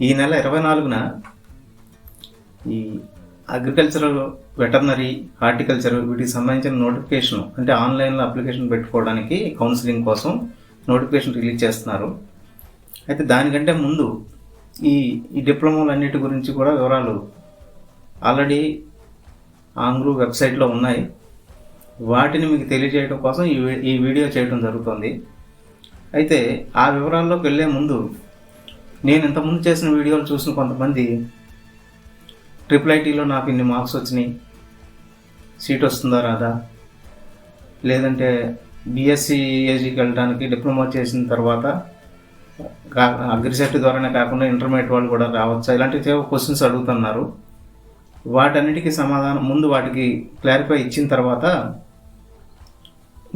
ఈ నెల 24న ఈ అగ్రికల్చరల్, వెటర్నరీ, హార్టికల్చర్ వీటికి సంబంధించిన నోటిఫికేషన్, అంటే ఆన్లైన్లో అప్లికేషన్ పెట్టుకోవడానికి కౌన్సిలింగ్ కోసం నోటిఫికేషన్ రిలీజ్ చేస్తున్నారు. అయితే దానికంటే ముందు ఈ డిప్లొమాలు అన్నిటి గురించి కూడా వివరాలు ఆల్రెడీ ఆంగ్రూ వెబ్సైట్లో ఉన్నాయి. వాటిని మీకు తెలియజేయడం కోసం ఈ వీడియో చేయడం జరుగుతుంది. అయితే ఆ వివరాల్లోకి వెళ్ళే ముందు నేను ఇంతకుముందు చేసిన వీడియోలు చూసిన కొంతమంది IIITలో నాకు ఇన్ని మార్క్స్ వచ్చినాయి, సీట్ వస్తుందా రాదా, లేదంటే బీఎస్సీ ఏజీకి వెళ్ళడానికి డిప్లొమా చేసిన తర్వాత అగ్రిసెట్ ద్వారానే కాకుండా ఇంటర్మీడియట్ వాళ్ళు కూడా రావచ్చా, ఇలాంటి క్వశ్చన్స్ అడుగుతున్నారు. వాటన్నిటికీ సమాధానం ముందు వాటికి క్లారిఫై ఇచ్చిన తర్వాత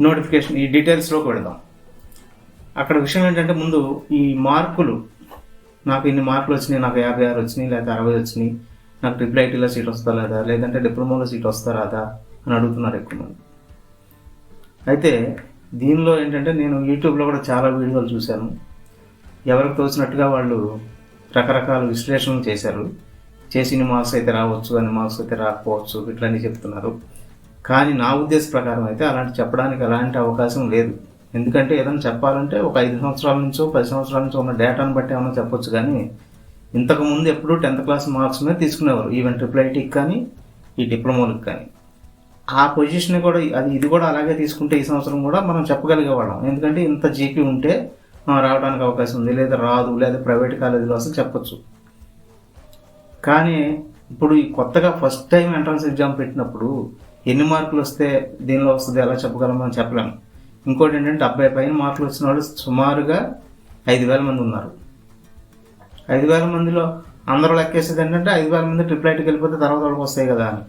నోటిఫికేషన్ ఈ డీటెయిల్స్లోకి వెళదాం. అక్కడ విషయం ఏంటంటే, ముందు ఈ మార్కులు, నాకు ఇన్ని మార్కులు వచ్చినాయి, నాకు 56 వచ్చినాయి లేదా 60 వచ్చినాయి, నాకు IIITలో సీట్ వస్తా లేదా, లేదంటే డిప్లొమాలో సీట్ వస్తా రాదా అని అడుగుతున్నారు ఎక్కువ మంది. అయితే దీనిలో ఏంటంటే, నేను యూట్యూబ్లో కూడా చాలా వీడియోలు చూశాను. ఎవరికి తోచినట్టుగా వాళ్ళు రకరకాల విశ్లేషణలు చేశారు. చేసిన మార్క్స్ అయితే రావచ్చు, అని మార్క్స్ అయితే రాకపోవచ్చు, ఇట్లన్నీ చెప్తున్నారు. కానీ నా ఉద్దేశ ప్రకారం అయితే అలాంటి చెప్పడానికి ఎలాంటి అవకాశం లేదు. ఎందుకంటే ఏదైనా చెప్పాలంటే ఒక 5 సంవత్సరాల నుంచో 10 సంవత్సరాల నుంచో ఉన్న డేటాను బట్టి ఏమైనా చెప్పొచ్చు. కానీ ఇంతకుముందు ఎప్పుడు 10th క్లాస్ మార్క్స్ మీద తీసుకునేవారు, ఈవెన్ IIITకి కానీ ఈ డిప్లొమాలకు కానీ. ఆ పొజిషన్ కూడా ఇది కూడా అలాగే తీసుకుంటే ఈ సంవత్సరం కూడా మనం చెప్పగలిగేవాళ్ళం. ఎందుకంటే ఇంత జీపీ ఉంటే రావడానికి అవకాశం ఉంది, లేదా రాదు, లేదా ప్రైవేట్ కాలేజీలో అసలు చెప్పొచ్చు. కానీ ఇప్పుడు ఈ కొత్తగా ఫస్ట్ టైం ఎంట్రన్స్ ఎగ్జామ్ పెట్టినప్పుడు ఎన్ని మార్కులు వస్తే దీనిలో వస్తుంది ఎలా చెప్పగలమని చెప్పలేము. ఇంకోటి ఏంటంటే 70 పైన మార్కులు వచ్చిన వాళ్ళు సుమారుగా 5,000 మంది ఉన్నారు. 5,000 మందిలో అందరూ లెక్కేసేది ఏంటంటే 5,000 మంది IIITకి వెళ్ళిపోతే తర్వాత వాళ్ళకి వస్తాయి కదా అని.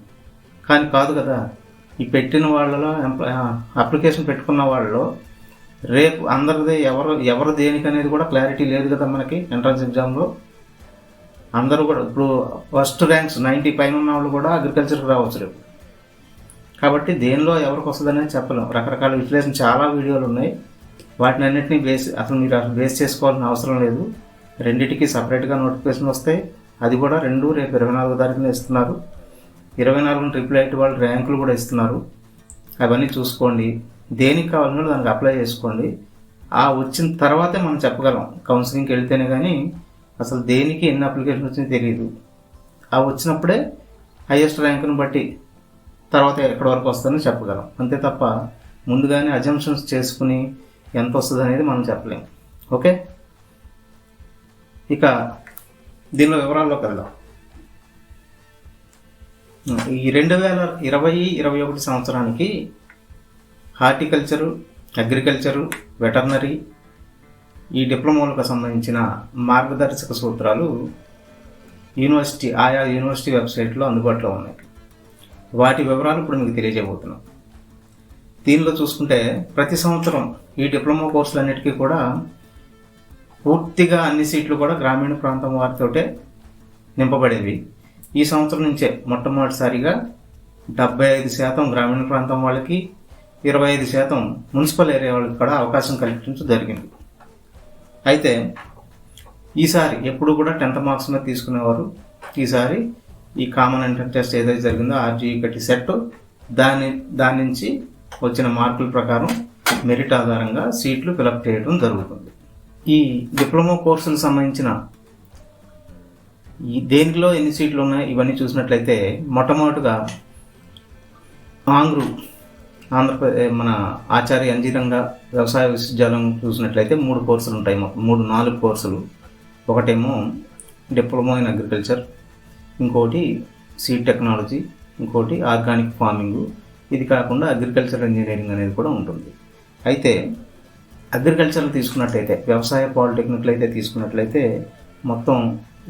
కానీ కాదు కదా. ఈ పెట్టిన వాళ్ళలో, అప్లికేషన్ పెట్టుకున్న వాళ్ళలో రేపు అందరిది ఎవరు దేనికి అనేది కూడా క్లారిటీ లేదు కదా మనకి. ఎంట్రన్స్ ఎగ్జామ్లో అందరూ కూడా ఇప్పుడు ఫస్ట్ ర్యాంక్స్ 90 పైన ఉన్న వాళ్ళు కూడా అగ్రికల్చర్కి రావచ్చు రేపు. కాబట్టి దేనిలో ఎవరికి వస్తుంది అనేది చెప్పలేం. రకరకాల విశ్లేషణ చాలా వీడియోలు ఉన్నాయి. వాటిని అన్నింటినీ మీరు బేస్ చేసుకోవాల్సిన అవసరం లేదు. రెండింటికి సపరేట్గా నోటిఫికేషన్ వస్తాయి. అది కూడా రేపు 24వ తారీఖున ఇస్తున్నారు. 24న IIIT వాళ్ళు ర్యాంకులు కూడా ఇస్తున్నారు. అవన్నీ చూసుకోండి. దేనికి కావాలన్నా దానికి అప్లై చేసుకోండి. ఆ వచ్చిన తర్వాతే మనం చెప్పగలం. కౌన్సిలింగ్కి వెళ్తేనే కానీ అసలు దేనికి ఎన్ని అప్లికేషన్ వచ్చిందో తెలియదు. ఆ వచ్చినప్పుడే హైయెస్ట్ ర్యాంకును బట్టి తర్వాత ఎక్కడి వరకు వస్తుందని చెప్పగలం. అంతే తప్ప ముందుగానే అజంప్షన్స్ చేసుకుని ఎంత వస్తుంది అనేది మనం చెప్పలేము. ఓకే, ఇక దీనిలో వివరాల్లోకి వెళ్దాం. ఈ 2020-21 సంవత్సరానికి హార్టికల్చరు, అగ్రికల్చరు, వెటర్నరీ ఈ డిప్లొమాలకు సంబంధించిన మార్గదర్శక సూత్రాలు ఆయా యూనివర్సిటీ వెబ్సైట్లో అందుబాటులో ఉన్నాయి. వాటి వివరాలు ఇప్పుడు మీకు తెలియజేయబోతున్నాం. దీనిలో చూసుకుంటే ప్రతి సంవత్సరం ఈ డిప్లొమా కోర్సులన్నిటికీ కూడా పూర్తిగా అన్ని సీట్లు కూడా గ్రామీణ ప్రాంతం వారితోటే నింపబడేవి. ఈ సంవత్సరం నుంచే మొట్టమొదటిసారిగా 75% గ్రామీణ ప్రాంతం వాళ్ళకి, 25% మున్సిపల్ ఏరియా వాళ్ళకి కూడా అవకాశం కల్పించడం జరిగింది. అయితే ఈసారి ఎప్పుడు కూడా 10th మార్క్స్ మీద తీసుకునేవారు. ఈసారి ఈ కామన్ ఎంట్రన్స్ టెస్ట్ ఏదైతే జరిగిందో ఆర్జీఈ కట్టి సెట్, దాని నుంచి వచ్చిన మార్కుల ప్రకారం మెరిట్ ఆధారంగా సీట్లు ఫిలప్ చేయడం జరుగుతుంది. ఈ డిప్లొమా కోర్సులకు సంబంధించిన దేనిలో ఎన్ని సీట్లు ఉన్నాయి ఇవన్నీ చూసినట్లయితే, మొట్టమొదటిగా ఆంధ్రప్రదేశ్ మన ఆచార్య అంజీరంగా వ్యవసాయ విశ్వవిద్యాలయం చూసినట్లయితే 3 కోర్సులు ఉంటాయి. మొత్తం 4 కోర్సులు. ఒకటేమో డిప్లొమా ఇన్ అగ్రికల్చర్, ఇంకోటి సీడ్ టెక్నాలజీ, ఇంకోటి ఆర్గానిక్ ఫార్మింగ్. ఇది కాకుండా అగ్రికల్చర్ ఇంజనీరింగ్ అనేది కూడా ఉంటుంది. అయితే అగ్రికల్చర్ తీసుకున్నట్లయితే, వ్యవసాయ పాలిటెక్నిక్లు అయితే తీసుకున్నట్లయితే మొత్తం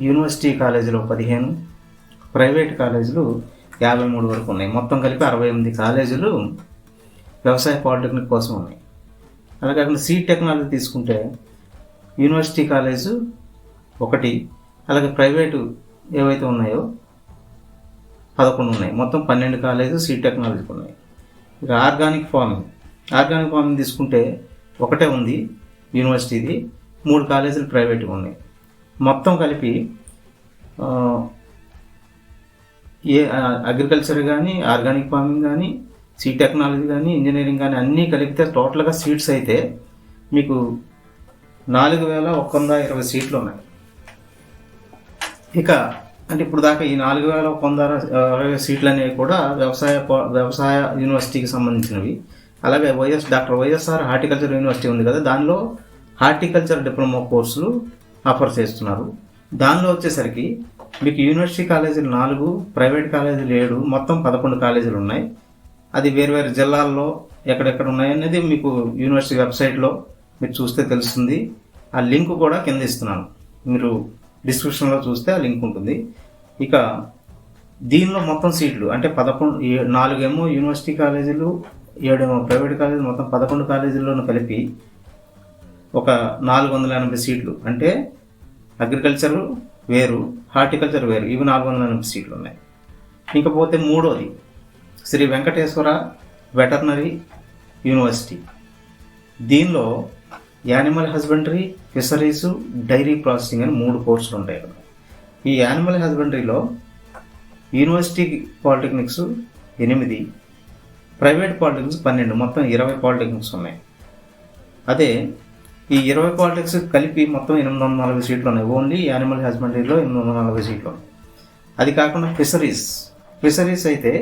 యూనివర్సిటీ కాలేజీలో 15, ప్రైవేట్ కాలేజీలు 53 వరకు ఉన్నాయి. మొత్తం కలిపి 68 కాలేజీలు వ్యవసాయ పాలిటెక్నిక్ కోసం ఉన్నాయి. అలా కాకుండా సీడ్ టెక్నాలజీ తీసుకుంటే యూనివర్సిటీ కాలేజు 1, అలాగే ప్రైవేటు ఏవైతే ఉన్నాయో 11 ఉన్నాయి. మొత్తం 12 కాలేజీలు సీడ్ టెక్నాలజీకి ఉన్నాయి. ఇక ఆర్గానిక్ ఫార్మింగ్ తీసుకుంటే ఒకటే ఉంది యూనివర్సిటీది, 3 కాలేజీలు ప్రైవేట్గా ఉన్నాయి. మొత్తం కలిపి ఏ అగ్రికల్చర్ కానీ, ఆర్గానిక్ ఫార్మింగ్ కానీ, సీడ్ టెక్నాలజీ కానీ, ఇంజనీరింగ్ కానీ అన్నీ కలిపితే టోటల్గా సీట్స్ అయితే మీకు 4120 సీట్లు ఉన్నాయి. ఇక అంటే ఇప్పుడు దాకా ఈ 4120 సీట్లు అనేవి కూడా వ్యవసాయ యూనివర్సిటీకి సంబంధించినవి. అలాగే డాక్టర్ వైఎస్ఆర్ హార్టికల్చర్ యూనివర్సిటీ ఉంది కదా, దానిలో హార్టికల్చర్ డిప్లొమా కోర్సులు ఆఫర్ చేస్తున్నారు. దానిలో వచ్చేసరికి మీకు యూనివర్సిటీ కాలేజీలు 4, ప్రైవేట్ కాలేజీలు 7, మొత్తం 11 కాలేజీలు ఉన్నాయి. అది వేరు జిల్లాల్లో ఎక్కడెక్కడ ఉన్నాయనేది మీకు యూనివర్సిటీ వెబ్సైట్లో మీరు చూస్తే తెలుస్తుంది. ఆ లింక్ కూడా కింద ఇస్తున్నాను, మీరు డిస్క్రిప్షన్లో చూస్తే ఆ లింక్ ఉంటుంది. ఇక దీనిలో మొత్తం సీట్లు అంటే 4 ఏమో యూనివర్సిటీ కాలేజీలు, 7 ఏమో ప్రైవేట్ కాలేజీలు, మొత్తం 11 కాలేజీల్లోనూ కలిపి ఒక 480 సీట్లు. అంటే అగ్రికల్చర్ వేరు, హార్టికల్చర్ వేరు, ఇవి 480 సీట్లు ఉన్నాయి. ఇంకపోతే మూడోది శ్రీ వెంకటేశ్వర వెటర్నరీ యూనివర్సిటీ. దీనిలో animal husbandry, fisheries, dairy processing అని 3 కోర్సులు ఉంటాయి కదా. ఈ యానిమల్ హస్బెండరీలో యూనివర్సిటీ పాలిటెక్నిక్స్ 8, ప్రైవేట్ పాలిటెక్నిక్స్ 12, మొత్తం 20 పాలిటెక్నిక్స్ ఉన్నాయి. అదే ఈ 20 పాలిటెక్నిక్స్ కలిపి మొత్తం 840 సీట్లు ఉన్నాయి. ఓన్లీ యానిమల్ హస్బెండరీలో 840 సీట్లు ఉన్నాయి. అది కాకుండా ఫిషరీస్ అయితే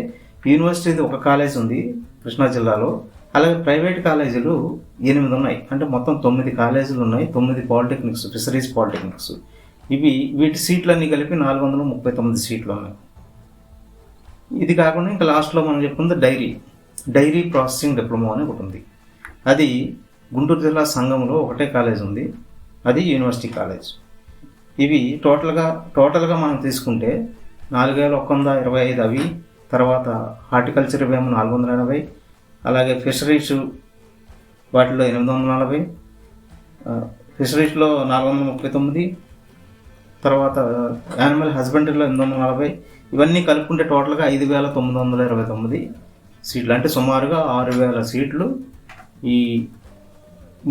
యూనివర్సిటీది ఒక కాలేజ్ ఉంది కృష్ణా జిల్లాలో, అలాగే ప్రైవేట్ కాలేజీలు 8 ఉన్నాయి. అంటే మొత్తం 9 కాలేజీలు ఉన్నాయి, 9 పాలిటెక్నిక్స్, ఫిషరీస్ పాలిటెక్నిక్స్. వీటి సీట్లన్నీ కలిపి 439 సీట్లు ఉన్నాయి. ఇది కాకుండా ఇంకా లాస్ట్లో మనం చెప్పుకుంది డైరీ ప్రాసెసింగ్ డిప్లొమా అని ఒకటి ఉంది. అది గుంటూరు జిల్లా సంఘంలో ఒకటే కాలేజ్ ఉంది, అది యూనివర్సిటీ కాలేజ్. ఇవి టోటల్గా మనం తీసుకుంటే 4125 అవి, తర్వాత హార్టికల్చర్ ఏమో 480, అలాగే ఫిషరీస్ వాటిలో 840, ఫిషరీస్లో 439, తర్వాత యానిమల్ హస్బెండరీలో 840, ఇవన్నీ కలుపుకుంటే టోటల్గా 5929 సీట్లు. అంటే సుమారుగా 6000 సీట్లు ఈ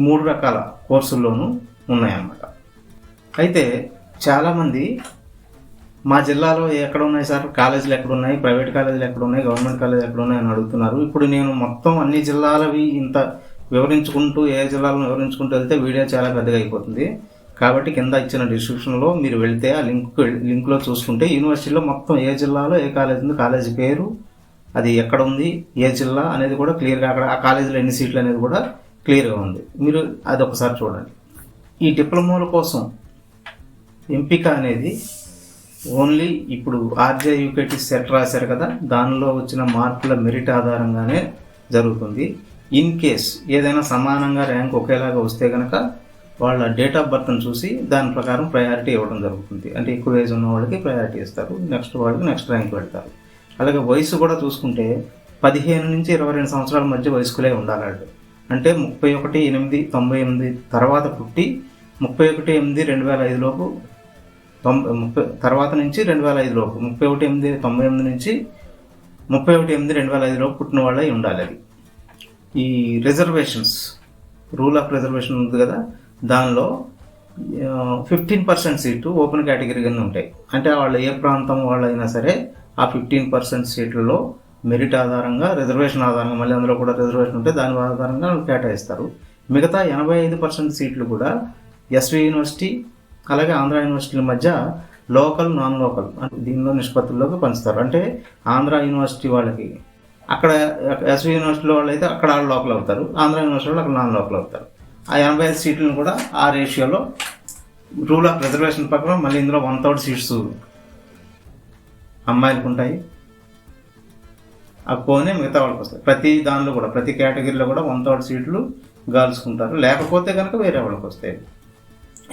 3 రకాల కోర్సుల్లోనూ ఉన్నాయన్నమాట. అయితే చాలామంది మా జిల్లాలో ఎక్కడ ఉన్నాయి సార్, కాలేజీలు ఎక్కడ ఉన్నాయి, ప్రైవేట్ కాలేజీలు ఎక్కడ ఉన్నాయి, గవర్నమెంట్ కాలేజీలు ఎక్కడ ఉన్నాయి అని అడుగుతున్నారు. ఇప్పుడు నేను మొత్తం అన్ని జిల్లాలవి ఇంత వివరించుకుంటూ ఏ జిల్లాలను వివరించుకుంటూ వెళ్తే వీడియో చాలా పెద్దగా అయిపోతుంది. కాబట్టి కింద ఇచ్చిన డిస్క్రిప్షన్లో మీరు వెళ్తే ఆ లింక్లో చూసుకుంటే యూనివర్సిటీలో మొత్తం ఏ జిల్లాలో ఏ కాలేజ్ ఉంది, కాలేజీ పేరు, అది ఎక్కడ ఉంది, ఏ జిల్లా అనేది కూడా క్లియర్గా, అక్కడ ఆ కాలేజీలో ఎన్ని సీట్లు అనేది కూడా క్లియర్గా ఉంది. మీరు అది ఒకసారి చూడండి. ఈ డిప్లొమాల కోసం ఎంపిక అనేది ఓన్లీ ఇప్పుడు ఆర్జే యూకేటీ సెట్ రాశారు కదా, దానిలో వచ్చిన మార్కుల మెరిట్ ఆధారంగానే జరుగుతుంది. ఇన్ కేస్ ఏదైనా సమానంగా ర్యాంక్ ఒకేలాగా వస్తే కనుక వాళ్ళ డేట్ ఆఫ్ బర్త్ని చూసి దాని ప్రకారం ప్రయారిటీ ఇవ్వడం జరుగుతుంది. అంటే ఎక్కువ ఏజ్ ఉన్న వాళ్ళకి ప్రయారిటీ ఇస్తారు, నెక్స్ట్ వాళ్ళకి నెక్స్ట్ ర్యాంక్ పెడతారు. అలాగే వయసు కూడా చూసుకుంటే 15 నుంచి 22 సంవత్సరాల మధ్య వయస్కులే ఉండాలి. అంటే 31/8/98 తర్వాత పుట్టి 31/8/2005 లోపు, తర్వాత నుంచి 2005 లోపు, 31/8/98 నుంచి 31/8/2005 లోపు పుట్టిన వాళ్ళే ఉండాలి. అది ఈ రిజర్వేషన్స్, రూల్ ఆఫ్ రిజర్వేషన్ ఉంది కదా, దానిలో 15% సీటు ఓపెన్ కేటగిరీ కింద ఉంటాయి. అంటే వాళ్ళు ఏ ప్రాంతం వాళ్ళు అయినా సరే ఆ 15% సీట్లలో మెరిట్ ఆధారంగా, రిజర్వేషన్ ఆధారంగా, మళ్ళీ అందులో కూడా రిజర్వేషన్ ఉంటే దాని ఆధారంగా కేటాయిస్తారు. మిగతా 85% సీట్లు కూడా ఎస్వి యూనివర్సిటీ అలాగే ఆంధ్ర యూనివర్సిటీల మధ్య లోకల్, నాన్ లోకల్ దీనిలో నిష్పత్తుల్లోకి పంచుతారు. అంటే ఆంధ్ర యూనివర్సిటీ వాళ్ళకి అక్కడ ఎస్వి యూనివర్సిటీలో వాళ్ళు అయితే అక్కడ లోకల్ అవుతారు, ఆంధ్ర యూనివర్సిటీ వాళ్ళు అక్కడ నాన్ లోకల్ అవుతారు. ఆ 85 సీట్లను కూడా ఆ రేషియోలో రూల్ ఆఫ్ రిజర్వేషన్ ప్రకారం మళ్ళీ ఇందులో 1/3 సీట్స్ అమ్మాయిలకు ఉంటాయి, అవి పోనే మిగతా వాళ్ళకి వస్తాయి. ప్రతి దానిలో కూడా, ప్రతి కేటగిరీలో కూడా 1/3 సీట్లు గర్ల్స్కుంటారు, లేకపోతే కనుక వేరే వాళ్ళకి వస్తాయి.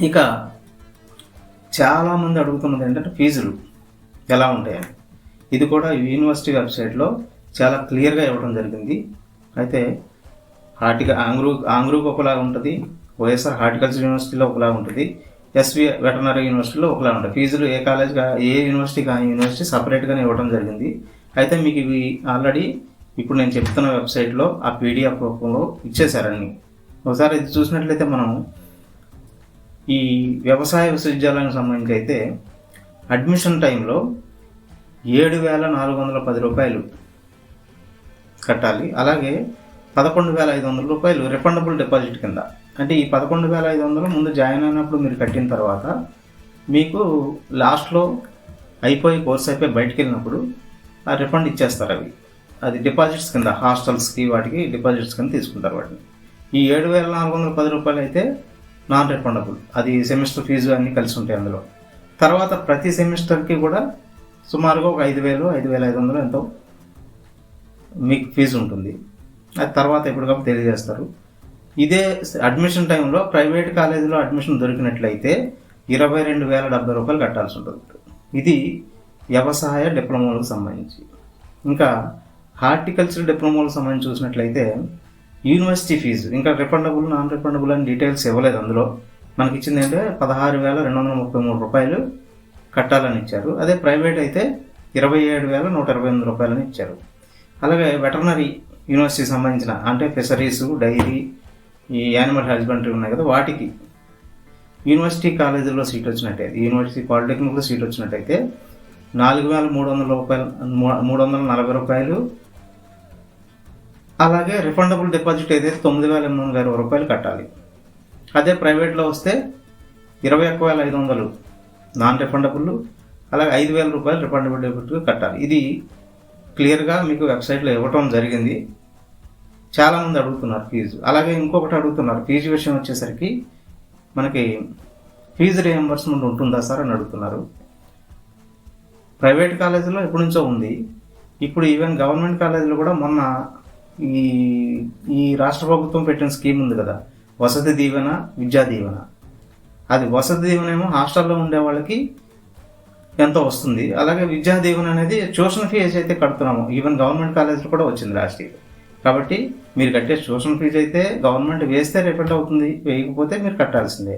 ఇక చాలామంది అడుగుతున్నది ఏంటంటే ఫీజులు ఎలా ఉంటాయని. ఇది కూడా యూనివర్సిటీ వెబ్సైట్లో చాలా క్లియర్గా ఇవ్వడం జరిగింది. అయితే ఆంగ్రూకి ఒకలాగా ఉంటుంది, వైఎస్ఆర్ హార్టికల్చర్ యూనివర్సిటీలో ఒకలాగా ఉంటుంది, ఎస్వి వెటర్నరీ యూనివర్సిటీలో ఒకలాగా ఉంటుంది. ఫీజులు ఏ కాలేజ్గా, ఏ యూనివర్సిటీకి ఆ యూనివర్సిటీ సపరేట్గానే ఇవ్వడం జరిగింది. అయితే మీకు ఇవి ఆల్రెడీ ఇప్పుడు నేను చెప్తున్న వెబ్సైట్లో ఆ పీడిఎఫ్ రూపంలో ఇచ్చేసారని. ఒకసారి ఇది చూసినట్లయితే మనం ఈ వ్యవసాయ విశ్వవిద్యాలయానికి సంబంధించి అయితే అడ్మిషన్ టైంలో 7,410 రూపాయలు కట్టాలి. అలాగే 11,500 రూపాయలు రిఫండబుల్ డిపాజిట్ కింద. అంటే ఈ 11,500 ముందు జాయిన్ అయినప్పుడు మీరు కట్టిన తర్వాత మీకు లాస్ట్లో కోర్స్ అయిపోయి బయటికి వెళ్ళినప్పుడు ఆ రిఫండ్ ఇచ్చేస్తారు. అది డిపాజిట్స్ కింద, హాస్టల్స్కి వాటికి డిపాజిట్స్ కింద తీసుకుంటారు వాటిని. ఈ 7,410 రూపాయలు అయితే నాన్ రిఫండబుల్, అది సెమిస్టర్ ఫీజు అన్నీ కలిసి ఉంటాయి అందులో. తర్వాత ప్రతి సెమిస్టర్కి కూడా సుమారుగా ఒక 5,000, 5,500 ఎంతో మీకు ఫీజు ఉంటుంది. అది తర్వాత ఎప్పటికప్పుడు తెలియజేస్తారు. ఇదే అడ్మిషన్ టైంలో ప్రైవేట్ కాలేజీలో అడ్మిషన్ దొరికినట్లయితే 22,070 రూపాయలు కట్టాల్సి ఉంటుంది. ఇది వ్యవసాయ డిప్లొమాలకు సంబంధించి. ఇంకా హార్టికల్చర్ డిప్లొమాలకు సంబంధించి చూసినట్లయితే యూనివర్సిటీ ఫీజు ఇంకా రిఫండబుల్, నాన్ రిఫండబుల్ అని డీటెయిల్స్ ఇవ్వలేదు. అందులో మనకి ఇచ్చింది ఏంటంటే 16,233 రూపాయలు కట్టాలని ఇచ్చారు. అదే ప్రైవేట్ అయితే 27,128 రూపాయలని ఇచ్చారు. అలాగే వెటర్నరీ యూనివర్సిటీకి సంబంధించిన అంటే ఫిషరీస్, డైరీ, ఈ యానిమల్ హస్బెండరీ ఉన్నాయి కదా, వాటికి యూనివర్సిటీ కాలేజీలో సీట్ వచ్చినట్టయితే, యూనివర్సిటీ పాలిటెక్నిక్లో సీట్ వచ్చినట్టయితే 4,300 రూపాయలు, 340 రూపాయలు. అలాగే రిఫండబుల్ డిపాజిట్ అయితే 9,820 రూపాయలు కట్టాలి. అదే ప్రైవేట్లో వస్తే 21,500 నాన్ రిఫండబుల్, అలాగే 5,000 రూపాయలు రిఫండబుల్ డిపాజిట్ కట్టాలి. ఇది క్లియర్గా మీకు వెబ్సైట్లో ఇవ్వటం జరిగింది. చాలామంది అడుగుతున్నారు ఫీజు. అలాగే ఇంకొకటి అడుగుతున్నారు, ఫీజు విషయం వచ్చేసరికి మనకి ఫీజు రియంబర్స్మెంట్ ఉంటుందా సార్ అని అడుగుతున్నారు. ప్రైవేట్ కాలేజీలో ఎప్పటి నుంచో ఉంది. ఇప్పుడు ఈవెన్ గవర్నమెంట్ కాలేజీలో కూడా మొన్న ఈ రాష్ట్ర ప్రభుత్వం పెట్టిన స్కీమ్ ఉంది కదా, వసతి దీవెన, విద్యా దీవెన. అది వసతి దీవెన ఏమో హాస్టల్లో ఉండే వాళ్ళకి ఎంతో వస్తుంది. అలాగే విద్యా దీవెన అనేది ట్యూషన్ ఫీజు అయితే కడుతున్నాము. ఈవెన్ గవర్నమెంట్ కాలేజీలో కూడా వచ్చింది లాస్ట్ ఇయర్. కాబట్టి మీరు కట్టే ట్యూషన్ ఫీజు అయితే గవర్నమెంట్ వేస్తే రిఫండ్ అవుతుంది, వేయకపోతే మీరు కట్టాల్సిందే.